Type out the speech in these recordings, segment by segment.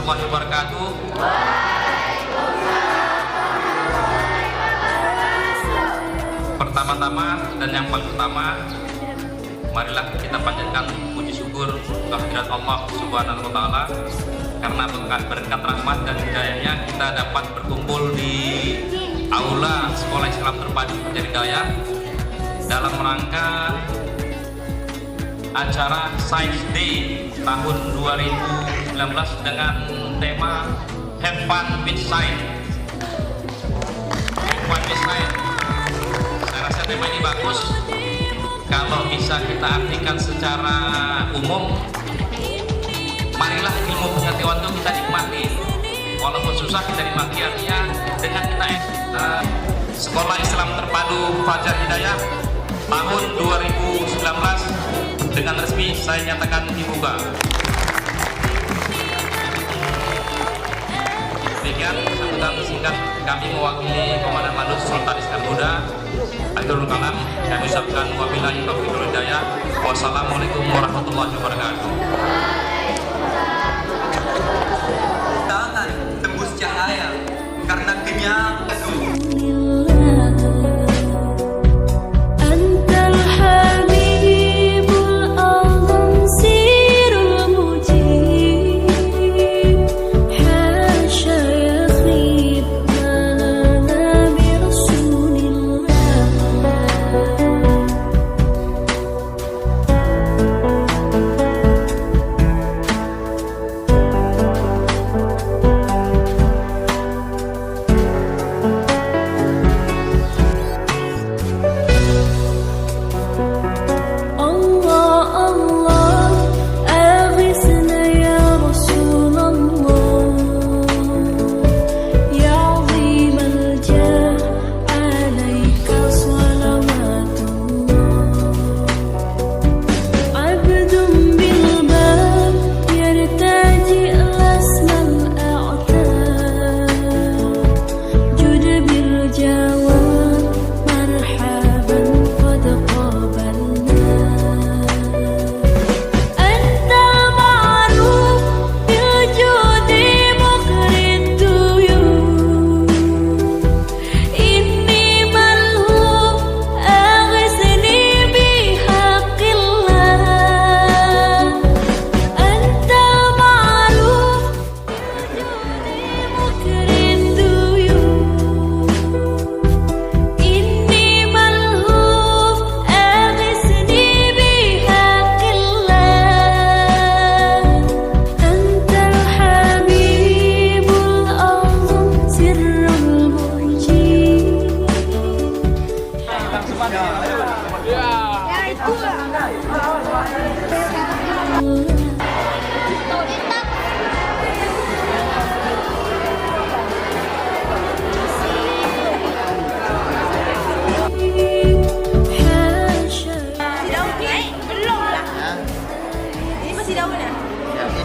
warahmatullahi wabarakatuh. Pertama-tama dan yang paling utama, marilah kita panjatkan puji syukur kehadirat Allah Subhanahu wa Ta'ala, karena berkat rahmat dan hidayahnya kita dapat berkumpul di aula Sekolah Islam Terpadu Fajaridaya dalam rangka acara Science Day tahun 2019 dengan tema Have Fun with Science. Have Fun with Science. Saya rasa tema ini bagus. Kalau bisa kita artikan secara umum, marilah ilmu pengetahuan itu kita nikmati, walaupun susah kita nikmati. Artinya dengan kita Sekolah Islam Terpadu Fajaridaya tahun 2019 dengan resmi saya nyatakan dibuka. Demikian sambutan singkat kami mewakili Komandan Lanut Sultan Iskandar Muda. Akhirul kalam kami ucapkan wabillahi taufiq wal hidayah. Wassalamualaikum warahmatullahi wabarakatuh. Tangan tembus cahaya karena kenyang.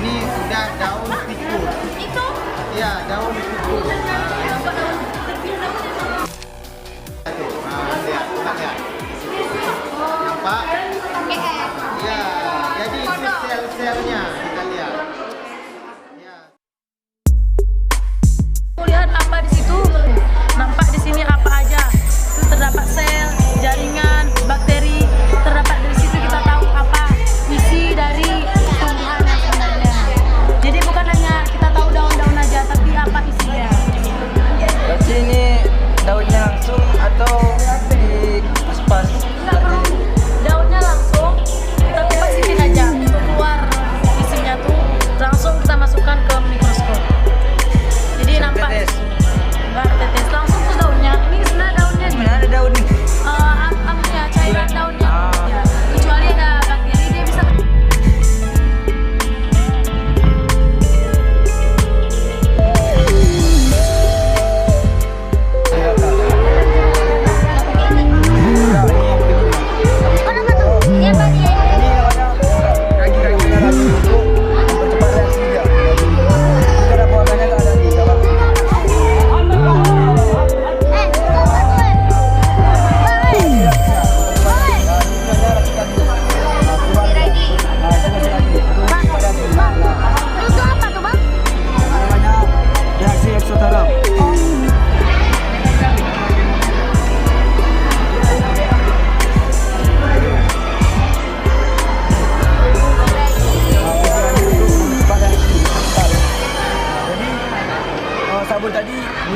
Ini sudah daun pikul. Itu? Ya, daun pikul. Lihat, lihat. Nampak? Ya, jadi itu sel-selnya kita lihat. Ya. Lihat apa di situ? Nampak di sini apa aja? Itu terdapat sel, jaringan, bakteri. Terdapat dari situ kita tahu apa isi dari tumbuhan yang sebenarnya. Jadi bukan hanya kita tahu daun-daun aja, tapi apa isinya.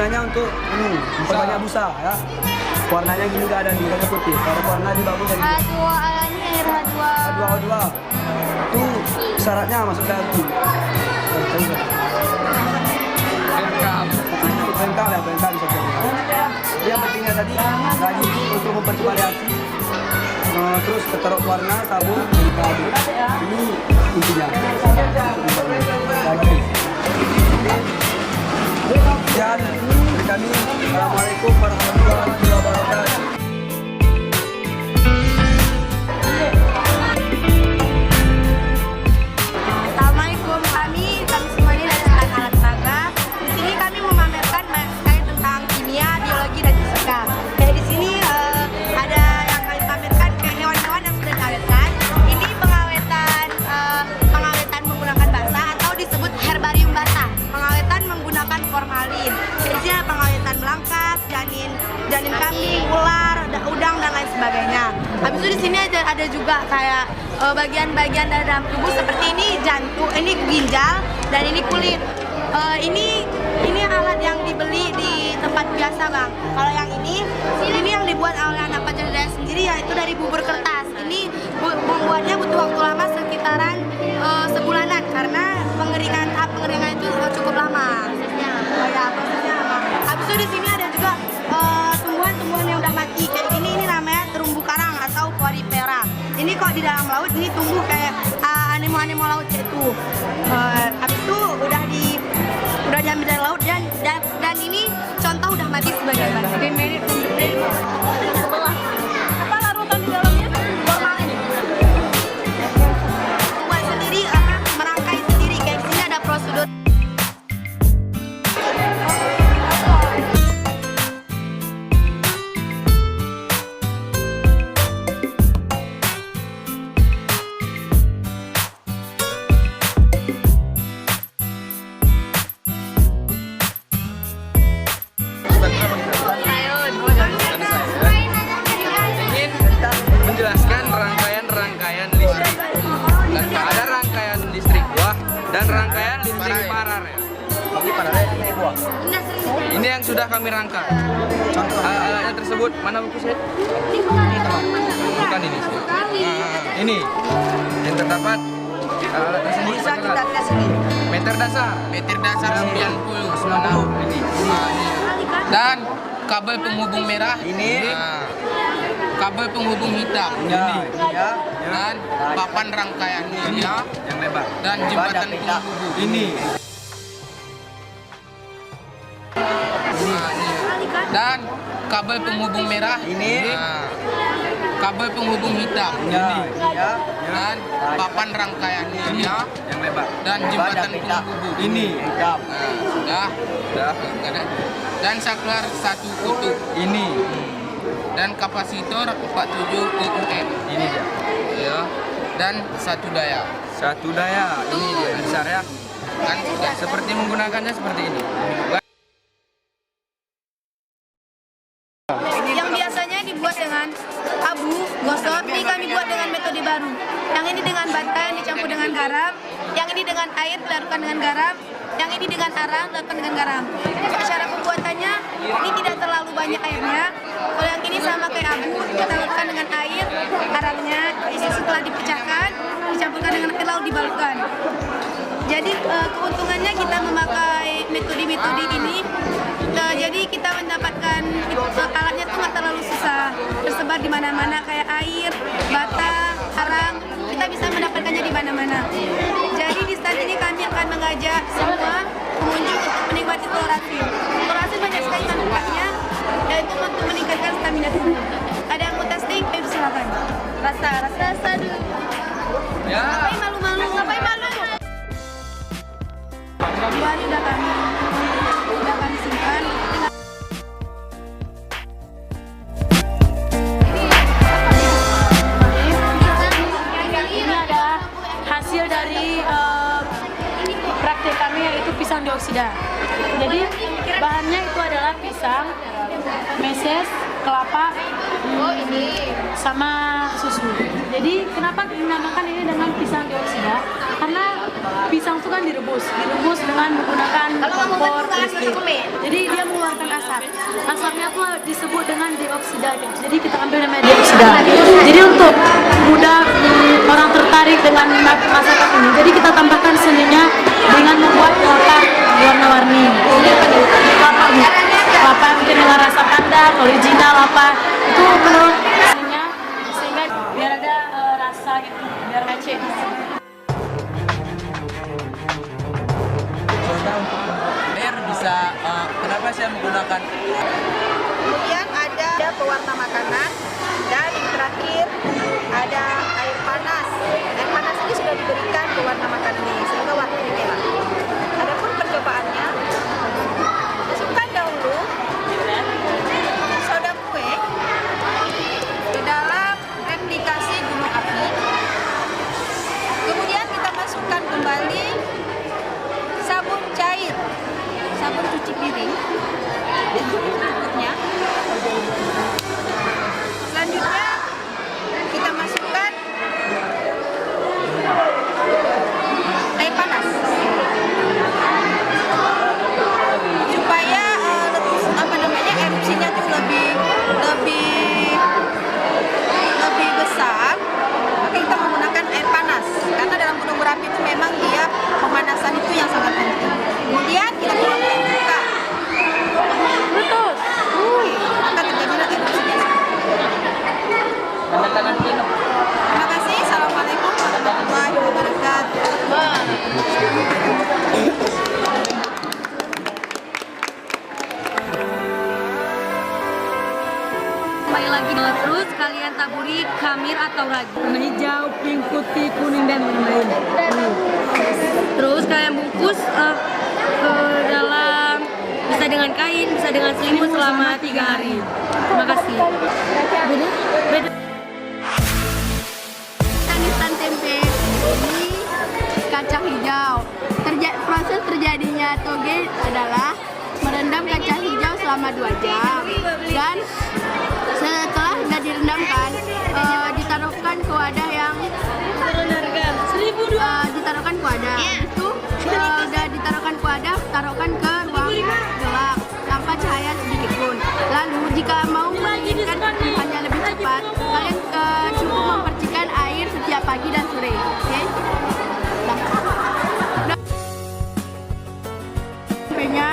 gunanya untuk memperbanyak busa ya. Warnanya gini nggak ada nih, warna putih. Kalau warna di bagus dari H2 ini air H2. H2O2. Itu syaratnya masuk ke lagu. Pengkal ya, pengkal bisa jadi. Jadi yang pentingnya tadi lagi untuk mempercepat reaksi. Terus keterok warna sabun dari kaldu. Ini intinya. Lagi. Sekian dari kami. Assalamualaikum warahmatullahi wabarakatuh. Assalamualaikum, kami semuanya dari Stand Alat Peraga. Di sini kami memamerkan terkait tentang kimia, biologi dan fisika. Kayak di sini ada yang kami pamerkan kayak hewan-hewan yang sudah diawetkan. Ini pengawetan menggunakan bata atau disebut herbarium bata. Pengawetan menggunakan formalin. Di sini ada pengawetan belangkas, janin kambing, ular, udang dan lain sebagainya. Habis itu di sini ada juga kayak bagian-bagian dari dalam tubuh seperti ini jantung, ini ginjal dan ini kulit. Ini alat yang dibeli di tempat biasa, Bang. Kalau yang ini yang dibuat oleh anak Pancasila sendiri, yaitu dari bubur kertas. Ini membuatnya butuh waktu lama sekitaran sebulanan karena tahap pengeringan itu cukup lama. Prosesnya lama. Habis itu di sini ada juga tumbuhan-tumbuhan yang udah mati kayak gini. Ini namanya terumbu karang atau porifera. Ini kok di dalam laut ini tumbuh kayak anemo-anemo laut itu. Habis itu udah diambil dari laut dan ini contoh udah mati sebagian besar. Apa larutan di dalamnya? Formalin. Buat sendiri, merangkai sendiri kayak di sini ada prosedur. Ingin menjelaskan rangkaian listrik. Dan ada rangkaian listrik buah dan rangkaian listrik parar ya. Ini yang sudah kami rangkai. Alatnya tersebut mana buku set? Bukan ini. Ini yang terdapat alat tersebut meter dasar 90 ini. Dan kabel penghubung merah ini. Kabel penghubung hitam ini. Dan papan rangkaian ini yang lebar. Dan jembatan penghubung ini. Dan kabel penghubung merah ini. Kabel penghubung hitam ini. Dan papan rangkaian ini yang lebar. Dan jembatan penghubung ini. Sudah. Dan saklar 1 kutub ini. Dan kapasitor 47 ohm ini dia. Ya. Dan satu daya ini dia besar ya. Kan seperti menggunakannya seperti ini. Yang biasanya dibuat dengan abu, gosok, ini kami buat dengan metode baru. Yang ini dengan bata yang dicampur dengan garam, yang ini dengan air dilarutkan dengan garam, yang ini dengan arang dilarutkan dengan garam. Cara pembuatannya ini tidak terlalu banyak airnya. Kalau yang ini sama kayak abu, kita larutkan dengan air, arangnya ini setelah dipecahkan, dicampurkan dengan air lalu dibalurkan. Jadi keuntungannya kita memakai metode-metode ini. Jadi kita mendapatkan alatnya tuh nggak terlalu susah, tersebar di mana-mana kayak air, bata, arang, kita bisa mendapatkannya di mana-mana. Jadi di stand ini kami akan mengajak semua pengunjung untuk menikmati klorasil. Klorasil banyak sekali manfaatnya, yaitu untuk meningkatkan stamina tubuh. Ada yang mau testing? Ayo silakan. Rasa dulu. Ya. Ngapain malu-malu? Hari udah kami simpan. Ini adalah hasil dari praktek kami, yaitu pisang dioksida. Jadi bahannya itu adalah pisang, meses, kelapa, sama susu. Jadi kenapa dinamakan ini dengan pisang dioksida? Karena pisang itu kan direbus dengan menggunakan menggunakan kompor listrik. Jadi dia mengeluarkan asap. Asapnya pun disebut dengan dioksida. Jadi kita ambil namanya dioksida. Jadi untuk mudah orang tertarik dengan masakan ini, jadi kita tambahkan seninya dengan membuat kotak warna-warni. Apa mungkin dengan rasa pandan, original apa itu menurut seninya, sehingga biar ada rasa gitu, biar matching. Air bisa, kenapa saya menggunakan? Kemudian ada pewarna makanan dan yang terakhir ada air panas. Air panas ini sudah diberikan pewarna makanan ini sehingga warnanya merah. Adapun percobaannya, masukkan dahulu soda kue ke dalam replikasi gunung api. Kemudian kita masukkan kembali sabun cair, sabun cuci piring berikutnya. Selanjutnya kita masukkan air panas supaya erupsinya tuh lebih besar. Maka kita menggunakan air panas karena dalam gunung berapi itu memang dia pemanasan itu yang sangat penting. Kemudian kita tuangkan buka. Betul. Maka terjadilah erupsinya. Terima kasih. Assalamualaikum warahmatullahi wabarakatuh. Kembali lagi terus kalian taburi khamir atau ragi. Warna hijau, pink, putih, kuning dan lain-lain. Terus kalian bungkus ke dalam, bisa dengan kain, bisa dengan selimut selama 3 hari. Terima kasih. Beda. Instan tempe ini kacang hijau. Proses terjadinya toge adalah merendam kacang hijau selama 2 jam dan setelah sudah direndamkan ditaruhkan ke wadah yang ditaruhkan ke wadah itu sudah ditaruhkan ke wadah, taruhkan ke ruang gelap tanpa cahaya sedikit pun. Lalu jika mau menginginkan pertumbuhannya lebih cepat, kalian cukup mempercikan air setiap pagi dan sore. Oke? Tempenya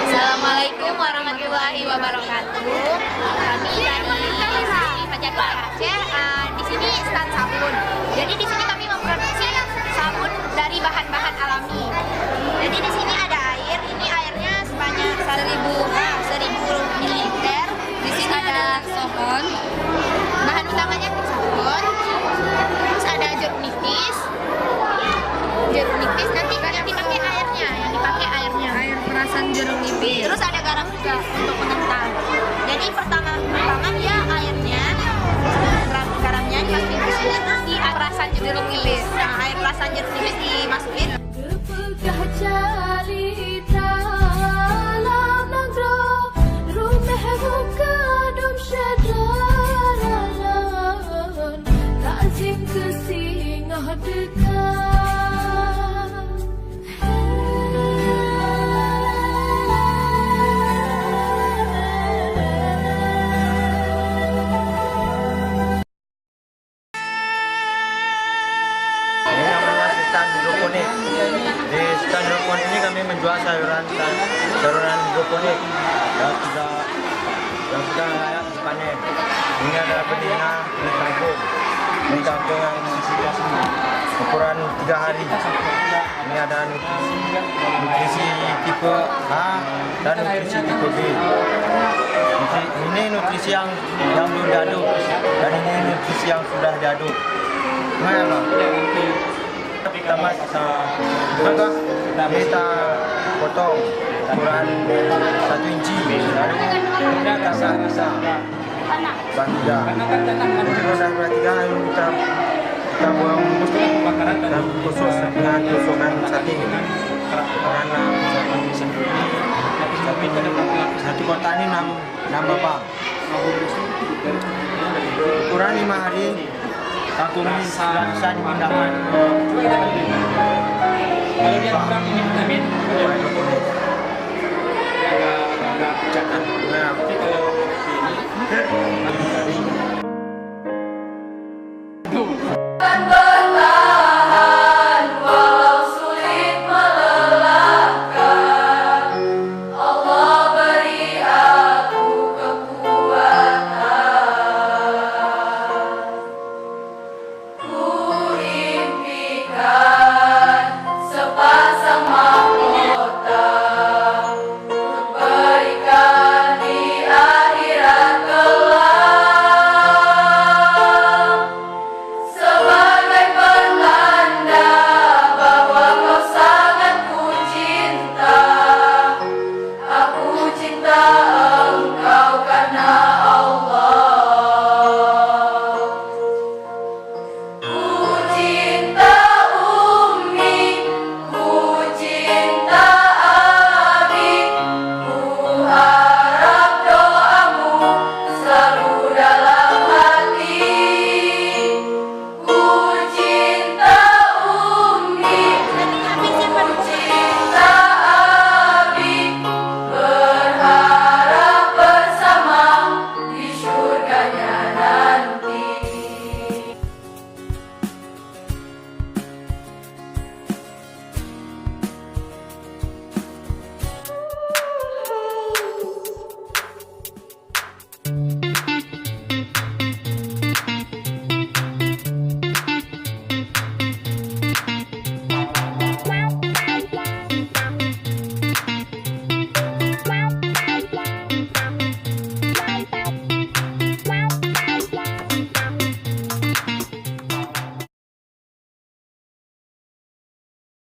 Assalamualaikum warahmatullahi wabarakatuh. Kami dari Pajakuan Aceh. Di sini stand sabun. Jadi di sini kami memproduksi sabun dari bahan-bahan alami. Jadi di sini ada air. Ini airnya sebanyak 1000 ml. Di sini ada sohon. Bahan utamanya sabun. Terus ada jeruk nipis. Jeruk nipis nanti yang dipakai airnya, air perasan jeruk nipis. Terus ada garam juga untuk mengental. Jadi pertama dia airnya, garamnya dimasukin ke sini, nanti air perasan jeruk nipis. Nah, air perasan jeruk nipis dimasukin. Di stand hidroponik ini kami menjual sayuran hidroponik yang sudah layak dipanen. Ini ada betina ini kangkung yang ukuran 3 hari. Ini ada nutrisi tipe A dan nutrisi tipe B. Ini nutrisi yang belum diaduk dan ini nutrisi yang sudah diaduk. Gimana Bang? Pertama kita potong ukuran 1 inci, lalu kita rasa bangga. Jadi kalau sudah 3 lalu kita buang dan khusus dengan tusukan sate karena satu kotak ini 6 babak. Ukuran 5 hari Satu ini rasa dipindahkan ke Kalau dia kurang ini vitamin. Nah, Tapi kalau ini